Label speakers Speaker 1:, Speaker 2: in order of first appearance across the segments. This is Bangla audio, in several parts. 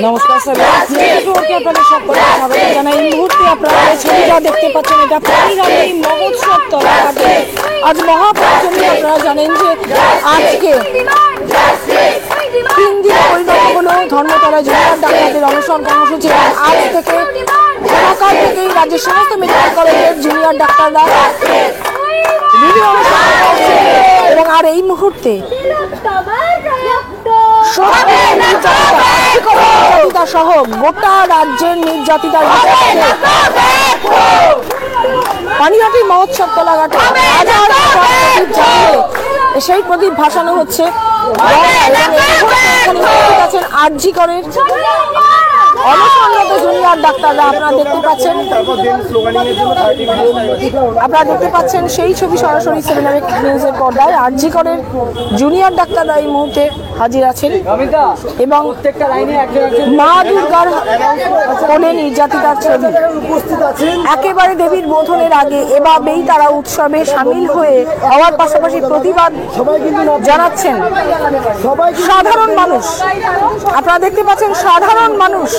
Speaker 1: নমস্কার স্যার, আপনাদের সকলকে স্বাগত জানাই। এই মুহূর্তে আপনারা যে ছবিটা দেখতে পাচ্ছেন, এটা পানিহাটি মহোৎসব তলাঘাটে আজ মহাপঞ্চমী। আপনারা জানেন যে আজকে 3 দিন পরিণত হলো ধর্মতলা জুনিয়র ডাক্তারদের অনশন কর্মসূচি। আজ থেকে সকাল থেকেই রাজ্যের সমস্ত মেডিকেল কলেজের জুনিয়র ডাক্তাররা এবং আর এই মুহূর্তে নির্যাতিতা সহ গোটা রাজ্যের নির্যাতিতার পানিহাটি মহোৎসব তলাঘাটে সেই প্রদীপ ভাসানো হচ্ছে। আরজি করের অনশনরত জুনিয়র ডাক্তাররা আপনারা দেখতে পাচ্ছেন সেই ছবি সরাসরি 7 নিউজের পর্দায়। আরজি করের জুনিয়র ডাক্তাররা এই মুহূর্তে হাজির আছেন এবং মা দুর্গার কোলে নির্যাতিতার ছবি একেবারে দেবীর বোধনের আগে এভাবেই তারা উৎসবে সামিল হওয়ার পাশাপাশি প্রতিবাদ জানাচ্ছেন সাধারণ মানুষ। আপনারা দেখতে পাচ্ছেন সাধারণ মানুষ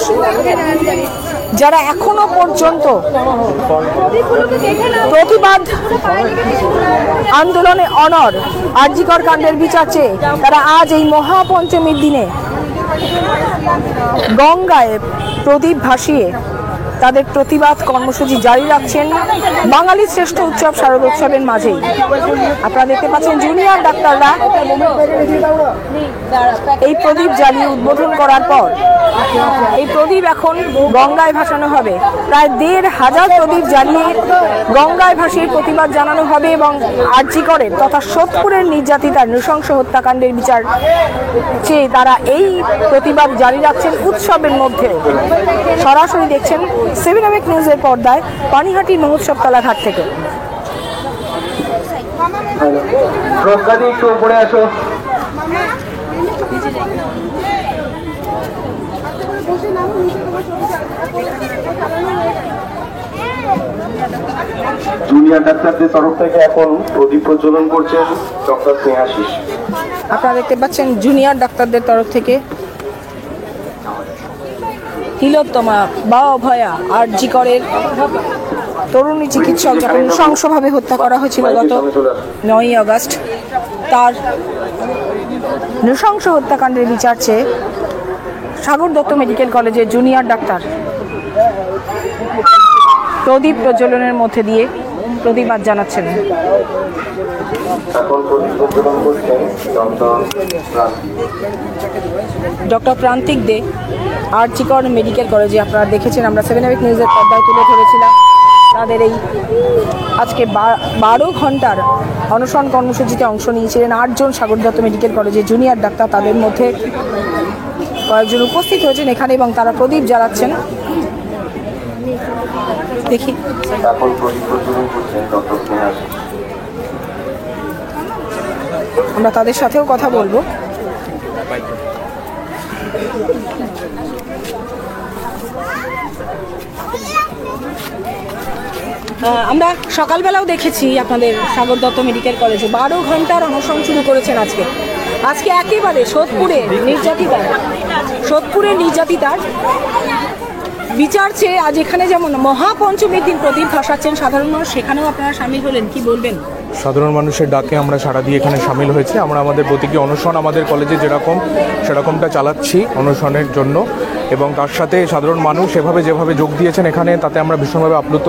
Speaker 1: যারা এখনো পর্যন্ত প্রতিবাদ আন্দোলনে অনড়, আরজিকর কাণ্ডের বিচার চেয়ে তারা আজ এই মহাপঞ্চমীর দিনে গঙ্গায় প্রদীপ ভাসিয়ে তাদের প্রতিবাদ কর্মসূচি জারি রাখছেন বাঙালির শ্রেষ্ঠ উৎসব শারদোৎসবের মাঝেই। আপনারা দেখতে পাচ্ছেন জুনিয়র ডাক্তাররা এই প্রদীপ জ্বালিয়ে উদ্বোধন করার পর এই প্রদীপ এখন গঙ্গায় ভাসানো হবে। প্রায় 1,500 প্রদীপ জ্বালিয়ে গঙ্গায় ভাসিয়ে প্রতিবাদ জানানো হবে এবং আরজি করের তথা সোদপুরের নির্যাতিতার নৃশংস হত্যাকাণ্ডের বিচার চেয়ে তারা এই প্রতিবাদ জারি রাখছেন উৎসবের মধ্যে। সরাসরি দেখছেন 7 নিউজের পর্দায় পানিহাটি মহোৎসব তলাঘাট থেকে।
Speaker 2: জুনিয়র ডাক্তারদের তরফ থেকে এখন প্রদীপ প্রজ্বলন করছেন ডক্টর স্নেহাশিস।
Speaker 1: আপনারা দেখতে পাচ্ছেন জুনিয়র ডাক্তারদের তরফ থেকে তিলোত্তমা বা অভয়া আরজি করের তরুণী চিকিৎসক যাকে নৃশংসভাবে হত্যা করা হয়েছিল গত 9ই আগস্ট, তার নৃশংস হত্যাকাণ্ডের বিচার চেয়ে সাগর দত্ত মেডিকেল কলেজের জুনিয়র ডাক্তার প্রদীপ প্রজ্বলনের মধ্যে দিয়ে প্রতিবাদ জানাচ্ছেন। ডক্টর প্রান্তিক দে আরজি কর মেডিকেল কলেজে আপনারা দেখেছেন, আমরা 7 নিউজের পর্দায় তুলে ধরেছিলাম তাদের এই আজকে 12 ঘন্টার অনশন কর্মসূচিতে অংশ নিয়েছিলেন 8 জন সাগর দত্ত মেডিকেল কলেজের জুনিয়র ডাক্তার। তাদের মধ্যে কয়েকজন উপস্থিত হয়েছেন এখানে এবং তারা প্রদীপ জ্বালাচ্ছেন। দেখি আমরা তাদের সাথেও কথা বলবো। আমরা সকালবেলাও দেখেছি আপনাদের সাগর দত্ত মেডিকেল কলেজে 12 ঘন্টার অনশন শুরু করেছেন আজকে একেবারে সোদপুরের নির্যাতিতার বিচার চেয়ে আজ এখানে যেমন মহাপঞ্চমীর দিন প্রদীপ ভাসাচ্ছেন সাধারণ মানুষ, সেখানেও আপনারা সামিল হলেন, কি বলবেন?
Speaker 3: সাধারণ মানুষের ডাকে আমরা সাড়া দিয়ে এখানে সামিল হয়েছি। আমরা আমাদের প্রতীকী অনশন আমাদের কলেজে সেরকমটা চালাচ্ছি অনশনের জন্য এবং তার সাথে সাধারণ মানুষ যেভাবে যোগ দিয়েছেন এখানে, তাতে আমরা ভীষণভাবে আপ্লুত।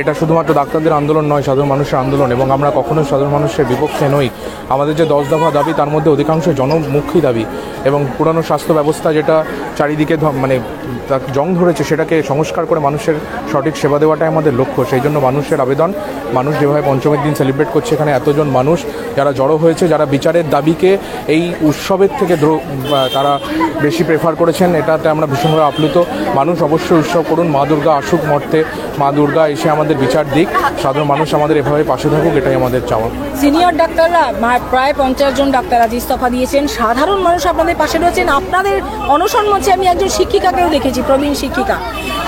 Speaker 3: এটা শুধুমাত্র ডাক্তারদের আন্দোলন নয়, সাধারণ মানুষের আন্দোলন এবং আমরা কখনোই সাধারণ মানুষের বিপক্ষে নই। আমাদের যে 10 দফা দাবি তার মধ্যে অধিকাংশ জনমুখী দাবি এবং পুরানো স্বাস্থ্য ব্যবস্থা যেটা চারিদিকে তার জং ধরেছে সেটাকে সংস্কার করে মানুষের সঠিক সেবা দেওয়াটাই আমাদের লক্ষ্য। সেই জন্য মানুষের আবেদন, মানুষ যেভাবে পঞ্চমীর দিন সেলিব্রেট করছে, এখানে এতজন মানুষ যারা জড়ো হয়েছে, যারা বিচারের দাবিকে এই উৎসবের থেকে তারা বেশি প্রেফার করেছেন, এটাতে আমরা ভীষণভাবে আপ্লুত। মানুষ অবশ্যই উৎসব করুন, মা দুর্গা আসুক মর্তে, মা দুর্গা এসে আমাদের বিচার দিক, সাধারণ মানুষ আমাদের এভাবে পাশে থাকুক, এটাই আমাদের চাওয়া।
Speaker 1: সিনিয়র ডাক্তাররা প্রায় 50 জন ডাক্তার আজ ইস্তফা দিয়েছেন, সাধারণ মানুষ আপনাদের পাশে রয়েছেন। আপনাদের অনশন মঞ্চে আমি একজন শিক্ষিকাকেও দেখেছি, প্রবীণ শিক্ষিকা।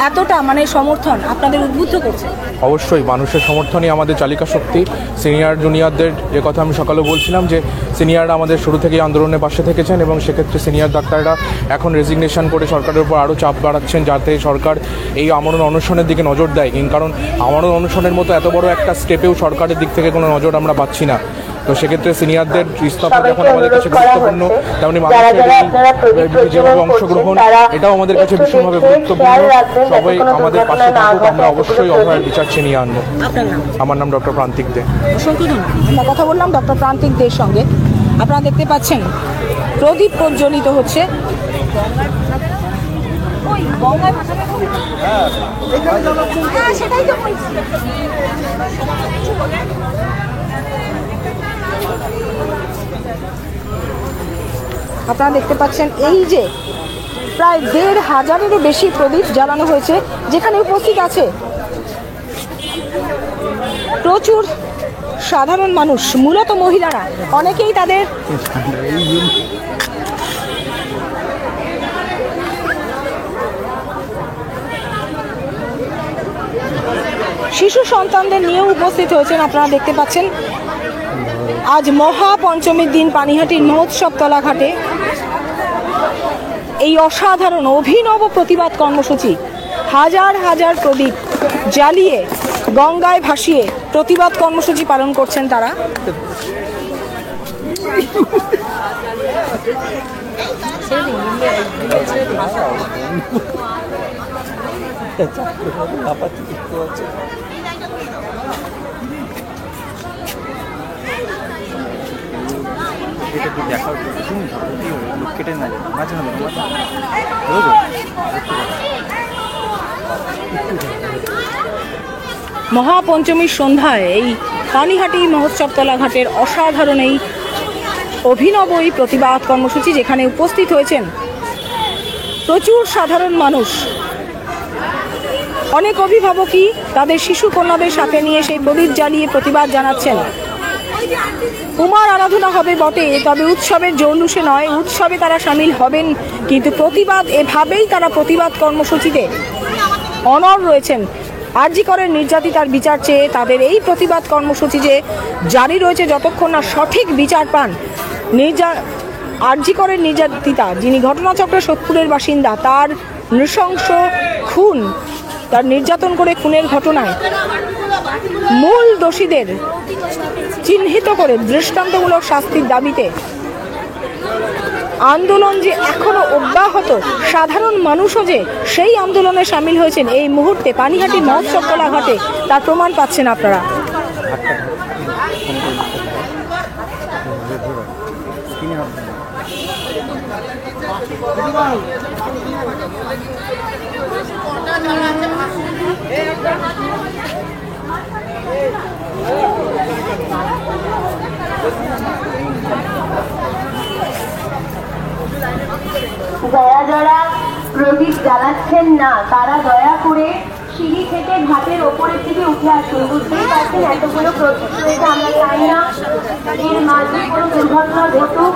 Speaker 1: এতটা মানে সমর্থন আপনাদের উদ্বুদ্ধ করছে?
Speaker 3: অবশ্যই মানুষের সমর্থনই আমাদের চালিকা শক্তি। সিনিয়র জুনিয়রদের যে কথা আমি সকালে বলছিলাম যে সিনিয়ররা আমাদের শুরু থেকেই আন্দোলনের পাশে থেকেছেন এবং সেক্ষেত্রে সিনিয়র ডাক্তাররা এখন রেজিগনেশন করে সরকারের উপর আরও চাপ বাড়াচ্ছেন যাতে সরকার এই আমরণ অনশনের দিকে নজর দেয়। কারণ আমরণ অনশনের মতো এত বড় একটা স্টেপেও সরকারের দিক থেকে কোনো নজর আমরা পাচ্ছি না। তো সেক্ষেত্রে সিনিয়রদের ইস্তফা যখন আমাদের কাছে গুরুত্বপূর্ণ, তেমনি মানুষের যেভাবে অংশগ্রহণ এটাও আমাদের কাছে ভীষণভাবে গুরুত্বপূর্ণ। সবাই আমাদের পাশে থাকুক, আমরা অবশ্যই অভয়ের বিচার ছিনিয়ে আনবো। আমার নাম ডক্টর প্রান্তিক দে।
Speaker 1: আমরা কথা বললাম ডক্টর প্রান্তিক দের সঙ্গে। আপনারা দেখতে পাচ্ছেন প্রদীপ প্রজ্বলিত হচ্ছে। আপনারা দেখতে পাচ্ছেন এই যে প্রায় ১,৫০০-এরও বেশি প্রদীপ জ্বালানো হয়েছে, যেখানে উপস্থিত আছে প্রচুর সাধারণ মানুষ, মূলত মহিলারা। অনেকেই তাদের শিশু সন্তানদের নিয়েও উপস্থিত হয়েছেন। আপনারা দেখতে পাচ্ছেন আজ মহাপঞ্চমীর দিন পানিহাটির মহোৎসব তলা ঘাটে এই অসাধারণ অভিনব প্রতিবাদ কর্মসূচি, হাজার হাজার প্রদীপ জ্বালিয়ে গঙ্গায় ভাসিয়ে প্রতিবাদ কর্মসূচি পালন করছেন তারা। মহাপঞ্চমীর সন্ধ্যায় এই পানিহাটি মহোৎসব তলা ঘাটের অসাধারণ এই অভিনব এই প্রতিবাদ কর্মসূচি, যেখানে উপস্থিত হয়েছেন প্রচুর সাধারণ মানুষ। অনেক অভিভাবকই তাদের শিশু কন্যাদের সাথে নিয়ে সেই প্রদীপ জ্বালিয়ে প্রতিবাদ জানাচ্ছেন। উমার আরাধনা হবে বটে, তবে উৎসবের জৌলুসে নয়। উৎসবে তারা সামিল হবেন, কিন্তু প্রতিবাদ এভাবেই তারা প্রতিবাদ কর্মসূচিতে অনড় রয়েছেন। আরজি করের নির্যাতিতার বিচার চেয়ে তাদের এই প্রতিবাদ কর্মসূচি যে জারি রয়েছে যতক্ষণ না সঠিক বিচার পান। আরজি করের নির্যাতিতা, যিনি ঘটনাচক্রে সোদপুরের বাসিন্দা, তার নৃশংস খুন, তার নির্যাতন করে খুনের ঘটনায় মূল দোষীদের চিহ্নিত করে দৃষ্টান্তমূলক শাস্তির দাবিতে আন্দোলন যে এখনো অব্যাহত, সাধারণ মানুষও যে সেই আন্দোলনে সামিল হয়েছেন এই মুহূর্তে পানিহাটি মহোৎসব তলা ঘাটে, তার প্রমাণ পাচ্ছেন আপনারা।
Speaker 4: যারা যারা প্রদীপ জ্বালাচ্ছেন না, তারা দয়া করে সিঁড়ি থেকে ঘাটের ওপরের দিকে উঠে আসুন। বুঝতেই পারছেন এতগুলো প্রদীপ রয়েছে, আমরা চাই না এর মাঝে কোনো দুর্ঘটনা ঘটুক।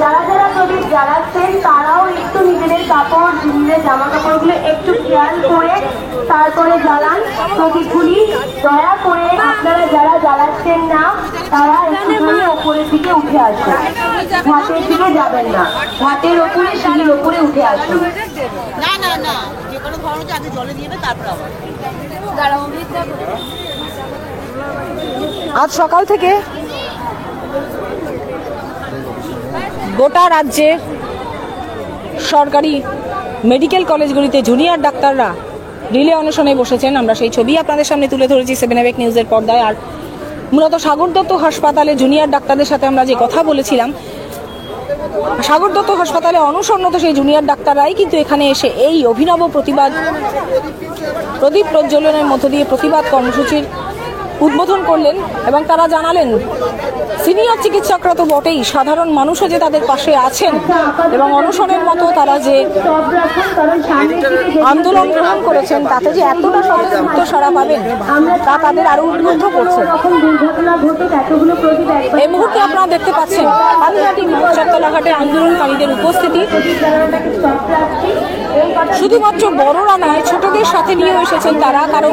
Speaker 4: যারা যারা প্রদীপ জ্বালাচ্ছেন তারাও একটু নিজেদের কাপড়, নিজেদের জামা কাপড়গুলো একটু খেয়াল করে তারপরে জ্বালান প্রদীপগুলি। দয়া করে আপনারা যারা জ্বালাচ্ছেন না তারা একটুখানি ওপরের দিকে উঠে আসুন, ঘাটের দিকে যাবেন না, ঘাটের ওপরে সিঁড়ির ওপরে উঠে আসুন।
Speaker 1: আজ সকাল থেকে গোটা রাজ্যে সরকারি মেডিকেল কলেজগুলিতে জুনিয়র ডাক্তাররা রিলে অনশনে বসেছেন। আমরা সেই ছবি আপনাদের সামনে তুলে ধরেছি 7 AVEC নিউজের পর্দায়। আর মূলত সাগর দত্ত হাসপাতালে জুনিয়র ডাক্তারদের সাথে আমরা যে কথা বলেছিলাম, সাগর দত্ত হাসপাতালে অনশনরত সেই জুনিয়র ডাক্তাররাই কিন্তু এখানে এসে এই অভিনব প্রদীপ প্রজ্বলনের মধ্য দিয়ে প্রতিবাদ কর্মসূচির উদ্বোধন করলেন এবং তারা জানালেন সিনিয়র চিকিৎসকরা তো বটেই, সাধারণ মানুষও যে তাদের পাশে আছেন এবং অনশনের মতো তারা যে আন্দোলন গ্রহণ করেছেন তাতে যে এতটা স্বতঃস্ফূর্ত সাড়া পাবেন তা তাদের আরো উদ্বুদ্ধ করছে। এই মুহূর্তে আপনারা দেখতে পাচ্ছেন পানিহাটি মহোৎসব তলা ঘাটে আন্দোলনকারীদের উপস্থিতি। শুধুমাত্র বড়রা নয়, ছোটদের সাথে নিয়েও এসেছেন তারা, কারণ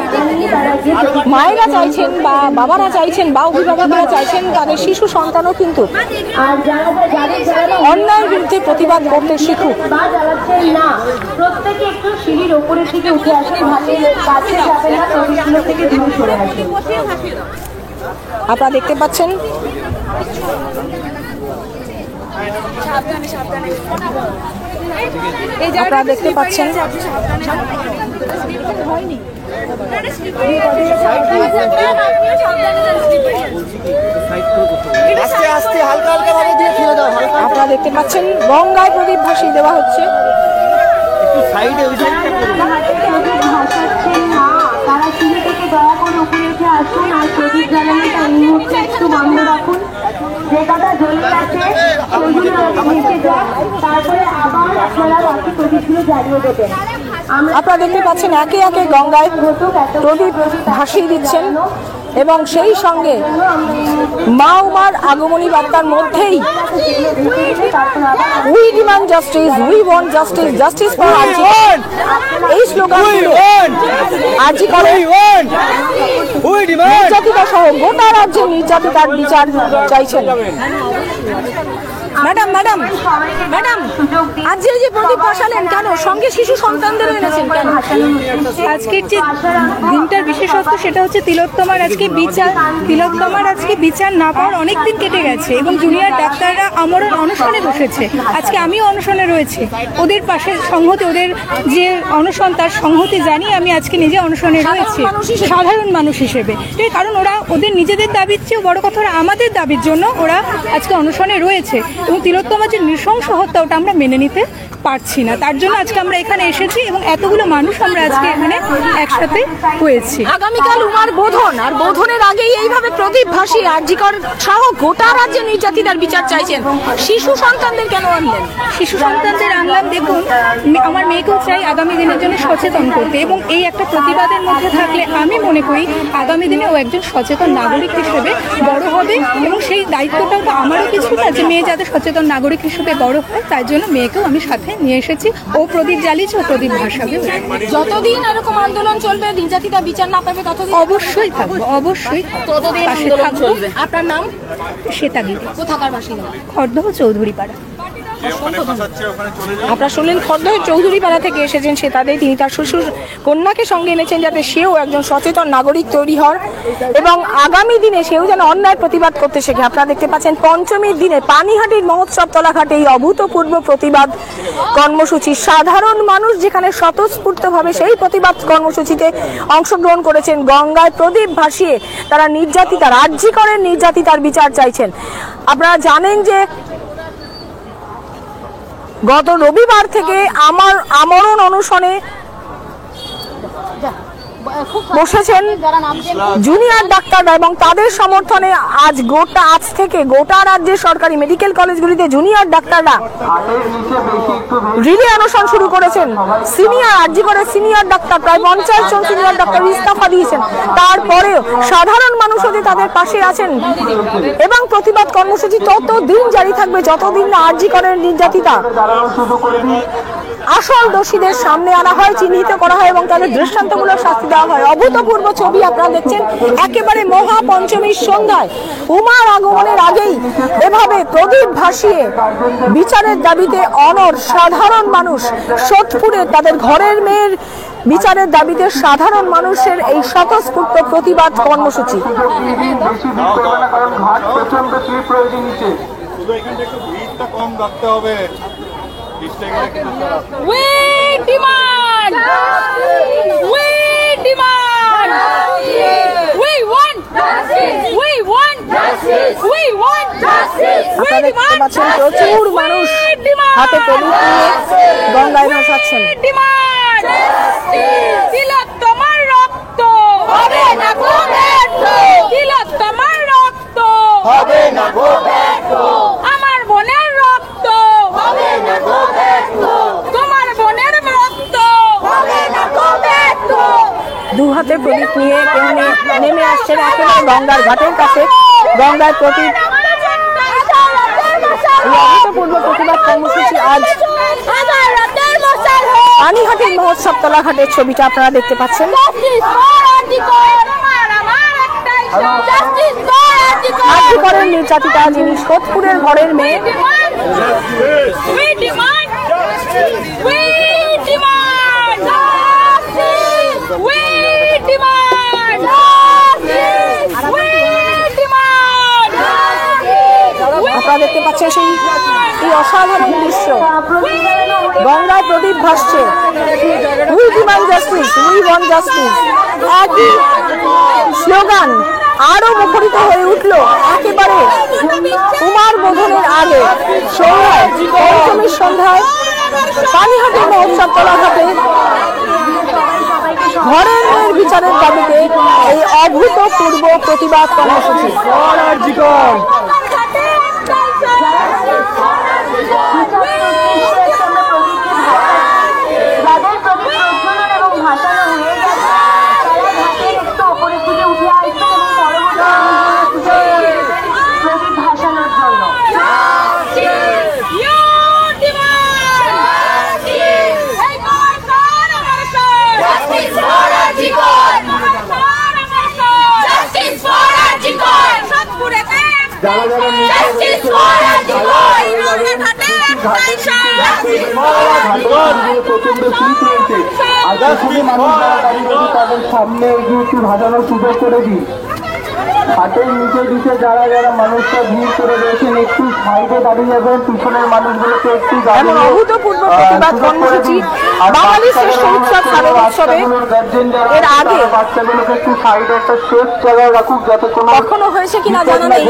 Speaker 1: মায়েরা চাইছেন বা বাবারা চাইছেন বা অভিভাবকরা চাইছেন তাদের শিশু সন্তানও কিন্তু অন্যায়ের বিরুদ্ধে প্রতিবাদ করতে শিখুক।
Speaker 4: প্রত্যেকে একটু সিঁড়ির ওপরের দিকে উঠে আসে, কাছে যাবে না, প্রতিগুলো থেকে দূরে সরে আসে।
Speaker 1: আপনারা দেখতে পাচ্ছেন আপনারা দেখতে পাচ্ছেন আপনারা দেখতে পাচ্ছেন গঙ্গায় প্রদীপ ভাসিয়ে দেওয়া হচ্ছে।
Speaker 4: তারা সিঁড়ি থেকে দয়া করে উপরে উঠে আসুন আর প্রদীপ জ্বালানোটা এই মুহূর্তে একটু বন্ধ রাখুন। যে কথা জ্বলে গেছে সেগুলো নিচে যায়, তারপরে আবার আপনারা বাকি প্রদীপগুলো জ্বালিয়ে দেবেন।
Speaker 1: আপনারা দেখতে পাচ্ছেন একে একে গঙ্গায় প্রদীপ ভাসিয়ে দিচ্ছেন এবং সেই সঙ্গে মা উমার আগমনী বার্তার মধ্যেই we demand justice, we want justice, justice for RG, এই স্লোগান আরজি করে নির্যাতিতা সহ গোটা রাজ্যের নির্যাতিতার বিচার চাইছেন। ম্যাডাম ম্যাডাম ম্যাডাম আজকে যে প্রদীপ ভাসালেন কেন, সঙ্গে শিশু সন্তানদের এনেছেন কেন?
Speaker 5: আজকের যে দিনটার বিশেষত্ব সেটা হচ্ছে তিলোত্তমার আজকে বিচার না পাওয়ার অনেক দিন কেটে গেছে এবং জুনিয়র ডাক্তাররা আমরণ অনশনে বসেছে। আজকে আমিও অনশনে রয়েছে, ওদের পাশে সংহতি, ওদের যে অনশন তার সংহতি জানিয়ে আমি আজকে নিজে অনশনে রয়েছি সাধারণ মানুষ হিসেবে। কারণ ওরা ওদের নিজেদের দাবির চেয়েও বড় কথা ওরা আমাদের দাবির জন্য ওরা আজকে অনশনে রয়েছে এবং তিলোত্তমার যে নৃশংস হত্যা ওটা আমরা মেনে নিতে পারছি না, তার জন্য আজকে আমরা এখানে এসেছি এবং এতগুলো মানুষ আমরা আজকে এখানে একসাথে হয়েছি।
Speaker 1: আগামীকাল উমার বোধন, আর বোধনের আগেই এইভাবে প্রদীপ ভাসিয়ে আরজিকর সহ গোটা রাজ্যে নির্যাতিতার বিচার চাইছেন, শিশু সন্তানদের কেন আনলেন?
Speaker 5: শিশু সন্তানদের আনলাম, দেখুন আমার মেয়েকেও চাই আগামী দিনের জন্য সচেতন করতে এবং এই একটা প্রতিবাদের মধ্যে থাকলে আমি মনে করি আগামী দিনে ও একজন সচেতন নাগরিক হিসেবে বড় হবে এবং সেই দায়িত্বটাও তো আমারও কিছু না যে মেয়ে যাতে সচেতন নাগরিক হিসেবে বড় হয়, তাই জন্য মেয়েকেও আমি সাথে নিয়ে এসেছি। ও প্রদীপ জ্বালিয়েছে, ও প্রদীপ ভাসাবে।
Speaker 1: যতদিন এরকম আন্দোলন চলবে, নির্যাতিতা বিচার না পাবে, ততদিন
Speaker 5: অবশ্যই থাকবো, অবশ্যই
Speaker 1: ততদিন আন্দোলন চলবে। আপনার নাম?
Speaker 5: শ্বেতাগিরি,
Speaker 1: কোথাকার বাসিন্দা?
Speaker 5: খড়দহ চৌধুরীপাড়া।
Speaker 1: আপনারা শুনলেন খড়দহের চৌধুরীপাড়া থেকে এসেছেন শ্বেতাদে, তিনি তার শ্বশুর কন্যাকে সঙ্গে এনেছেন যাতে সেও একজন সচেতন নাগরিক তৈরি হন এবং আগামী দিনে সেও যেন অন্যায় প্রতিবাদ করতে শেখে। আপনারা দেখতে পাচ্ছেন পঞ্চমীর দিনে পানিহাটির মহোৎসব তলাঘাটে এই অভূতপূর্ব প্রতিবাদ কর্মসূচি, সাধারণ মানুষ যেখানে স্বতঃস্ফূর্তভাবে সেই প্রতিবাদ কর্মসূচিতে অংশগ্রহণ করেছেন। গঙ্গায় প্রদীপ ভাসিয়ে তারা নির্যাতিতার, আরজিকরের নির্যাতিতার বিচার চাইছেন। আপনারা জানেন যে গত রবিবার থেকে আমরণ অনশনে বসেছেন জুনিয়র ডাক্তাররা এবং তাদের সমর্থনে আজ থেকে গোটা রাজ্যের সরকারি মেডিকেল কলেজগুলিতে জুনিয়র ডাক্তাররা রিলে অনশন শুরু করেছেন। আরজিকরের সিনিয়র ডাক্তার প্রায় 50 জন সিনিয়র ডাক্তার ইস্তফা দিয়েছেন, তারপরেও সাধারণ মানুষ হতে তাদের পাশে আছেন এবং প্রতিবাদ কর্মসূচি ততদিন জারি থাকবে যতদিন না আরজিকরের নির্যাতিতা আসল দোষীদের সামনে আনা হয়, চিহ্নিত করা হয় এবং তাদের দৃষ্টান্তমূলক শাস্তি দেওয়া হয়। অভূতপূর্ব ছবি আপনারা দেখছেন একেবারে মহাপঞ্চমীর সন্ধ্যায় উমার আগমনের আগেই এভাবে প্রদীপ ভাসিয়ে বিচারের দাবিতে অনড় সাধারণ মানুষ। সোদপুরে তাদের ঘরের মেয়ের বিচারের দাবিতে সাধারণ মানুষের এই স্বতঃস্ফূর্ত প্রতিবাদ কর্মসূচি।
Speaker 6: We demand! We demand! We want justice! We want justice! We want justice!
Speaker 1: আপনারা দেখতে পাচ্ছেন প্রচুর মানুষ হাতে প্রদীপ নিয়ে গঙ্গায় ভাসাচ্ছেন।
Speaker 6: তিলোত্তমার রক্ত হবে না গো ব্যর্থ! তিলোত্তমার রক্ত হবে না গো ব্যর্থ! আমার বোনের রক্ত হবে না গো ব্যর্থ! তোমার বোনের রক্ত হবে না গো ব্যর্থ!
Speaker 1: দু হাতে প্রদীপ নিয়ে কেউ নেমে আসছেন একেবারে গঙ্গার ঘাটের কাছে। গঙ্গায় প্রদীপ অভূতপূর্ব প্রতিবাদ কর্মসূচি আজ পানিহাটি মহোৎসব তলাঘাটের ছবিটা আপনারা দেখতে পাচ্ছেন। আরজিকরের নির্যাতিতা যিনি সোদপুরের ঘরের মেয়ে, আপনারা দেখতে পাচ্ছেন সেই অসাধারণ দৃশ্য। গঙ্গায় প্রদীপ ভাসছে, we demand justice, we want justice, একই স্লোগান আরো মুখরিত হয়ে উঠল একেবারে উমার বোধনের আগে সন্ধ্যায়, পঞ্চমীর সন্ধ্যায় পানিহাটি মহোৎসব তলাঘাটে ঘরের মেয়ের বিচারের দাবিতে এই অভূতপূর্ব প্রতিবাদ কর্মসূচি।
Speaker 4: যাদের প্রতি প্রজ্বলন এবং ভাসানো হয়ে গেছে তারা ঘাটের একটু ওপরের দিকে উঠে আসবে এবং পরবর্তী প্রদীপ ভাসানোর জন্য।
Speaker 2: তাদের সামনে এগিয়ে একটু ভাসানোর সুযোগ করে দিই। হাটের নিচে দিকে যারা যারা মানুষরা ভিড় করে রয়েছেন একটু সাইডে দাঁড়িয়ে যাবেন, পিছনের মানুষগুলোকে একটু
Speaker 1: এমন অভূতপূর্ব প্রতিবাদ কর্মসূচি বাঙালি শ্রেষ্ঠ উৎসব শারদ উৎসবে এর আগে
Speaker 2: বাচ্চাগুলোকে একটু সাইডে একটা সেফ জায়গায় রাখুক যাতে কোনো
Speaker 1: কখনো হয়েছে কিনা জানা নেই,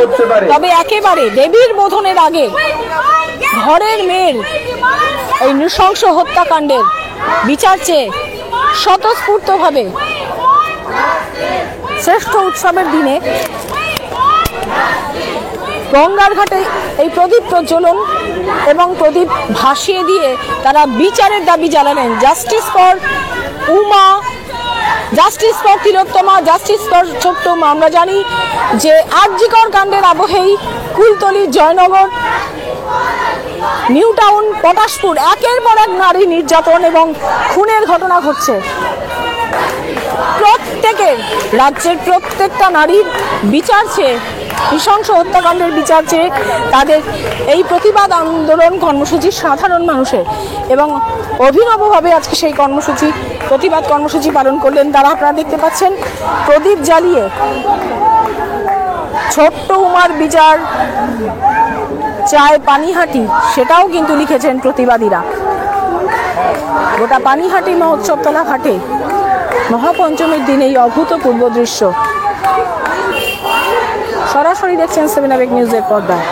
Speaker 1: তবে একেবারে দেবীর বোধনের আগে ঘরের মেয়ের এই নৃশংস হত্যাকাণ্ডের বিচার চেয়ে স্বতঃস্ফূর্তভাবে শ্রেষ্ঠ উৎসবের দিনে গঙ্গার ঘাটে এই প্রদীপ প্রজ্বলন এবং প্রদীপ ভাসিয়ে দিয়ে তারা বিচারের দাবি জানালেন। Justice for Uma, justice for Tilottama, justice for ছোট্ট মা। আমরা জানি যে আরজিকর কাণ্ডের আবহেই কুলতলি, জয়নগর, নিউ টাউন, পটাশপুর একের পর এক নারী নির্যাতন এবং খুনের ঘটনা ঘটছে। প্রত্যেকের রাজ্যের প্রত্যেকটা নারীর বিচার চেয়ে, নৃশংস হত্যাকাণ্ডের বিচার চেয়ে তাদের এই প্রতিবাদ আন্দোলন কর্মসূচি সাধারণ মানুষের, এবং অভিনবভাবে আজকে সেই কর্মসূচি, প্রতিবাদ কর্মসূচি পালন করলেন তারা। আপনারা দেখতে পাচ্ছেন প্রদীপ জ্বালিয়ে ছোট্ট উমার বিচার চায় পানিহাটি, সেটাও কিন্তু লিখেছেন প্রতিবাদীরা। গোটা পানিহাটি মহোৎসব তলা ঘাটে মহাপঞ্চমীর দিন এই অভূতপূর্ব দৃশ্য সরাসরি দেখছেন 7 আবেগ নিউজের পর্দায়।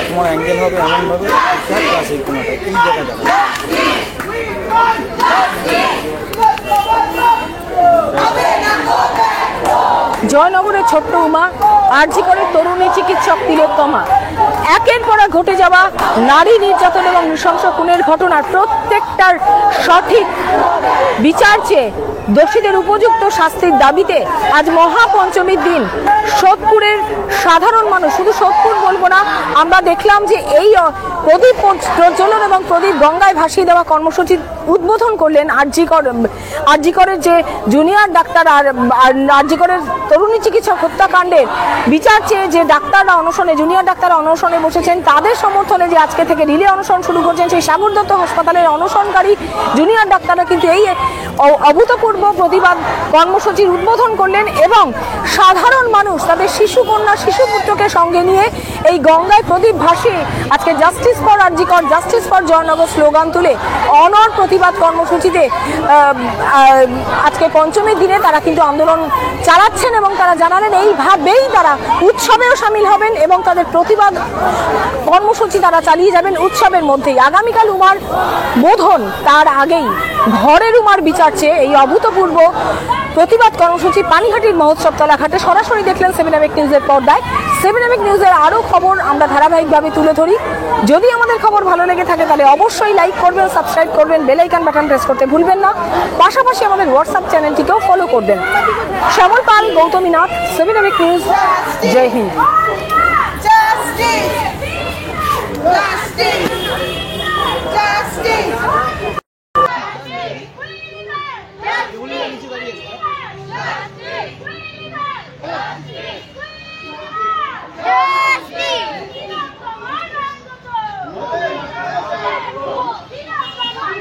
Speaker 7: তোমার অ্যাঙ্গেল হবে এমনভাবে এই কোনোটা এই জায়গা যাবে।
Speaker 1: জয়নগরের ছোট্ট উমা, আরজিকরের তরুণী চিকিৎসক তিলোত্তমা, একের পর এক ঘটে যাওয়া নারী নির্যাতন এবং নৃশংস খুনের ঘটনার প্রত্যেকটার সঠিক বিচার চেয়ে দোষীদের উপযুক্ত শাস্তির দাবিতে আজ মহাপঞ্চমীর দিন সোদপুরের সাধারণ মানুষ, শুধু সোদপুর বলবো না, আমরা দেখলাম যে এই প্রদীপ প্রজ্বলন এবং প্রদীপ গঙ্গায় ভাসিয়ে দেওয়া কর্মসূচির উদ্বোধন করলেন আরজিকরের যে জুনিয়র ডাক্তার আর আরজিকরের তরুণী চিকিৎসক হত্যাকাণ্ডের বিচার চেয়ে যে ডাক্তাররা অনশনে, জুনিয়র ডাক্তাররা অনশনে বসেছেন, তাদের সমর্থনে যে আজকে থেকে রিলে অনশন শুরু করছেন সেই সাগর দত্ত হাসপাতালের অনশনকারী জুনিয়র ডাক্তাররা কিন্তু এই অভূতপূর্ব প্রতিবাদ কর্মসূচির উদ্বোধন করলেন এবং সাধারণ মানুষ তাদের শিশুকন্যা, শিশুপুত্রকে সঙ্গে নিয়ে এই গঙ্গায় প্রদীপ ভাসিয়ে আজকে justice for RG Kar, justice for Joynagar slogan তুলে অনড় প্রতিবাদ কর্মসূচিতে আজকে পঞ্চমীর দিনে তারা কিন্তু আন্দোলন চালাচ্ছেন এবং তারা জানালেন এইভাবেই তারা উৎসবেও সামিল হবেন এবং তাদের প্রতিবাদ কর্মসূচি তারা চালিয়ে যাবেন উৎসবের মধ্যেই। আগামীকাল উমার বোধন, তার আগেই ঘরের উমার বিচার চেয়ে এই অভূতপূর্ব প্রতিবাদ কর্মসূচি পানিহাটির মহোৎসব তলাঘাটে সরাসরি দেখলেন 7 নিউজের পর্দায়। 7 নিউজের আরও খবর আমরা ধারাবাহিকভাবে তুলে ধরি। যদি আমাদের খবর ভালো লেগে থাকে তাহলে অবশ্যই লাইক করবেন, সাবস্ক্রাইব করবেন, বেল আইকন বাটন প্রেস করতে ভুলবেন না। পাশাপাশি আমাদের হোয়াটসঅ্যাপ চ্যানেলটিকেও ফলো করবেন। শ্যামল পাল, গৌতমী নাথ, 7 নিউজ। জয় হিন্দ।
Speaker 6: Justice! Justice! Justice!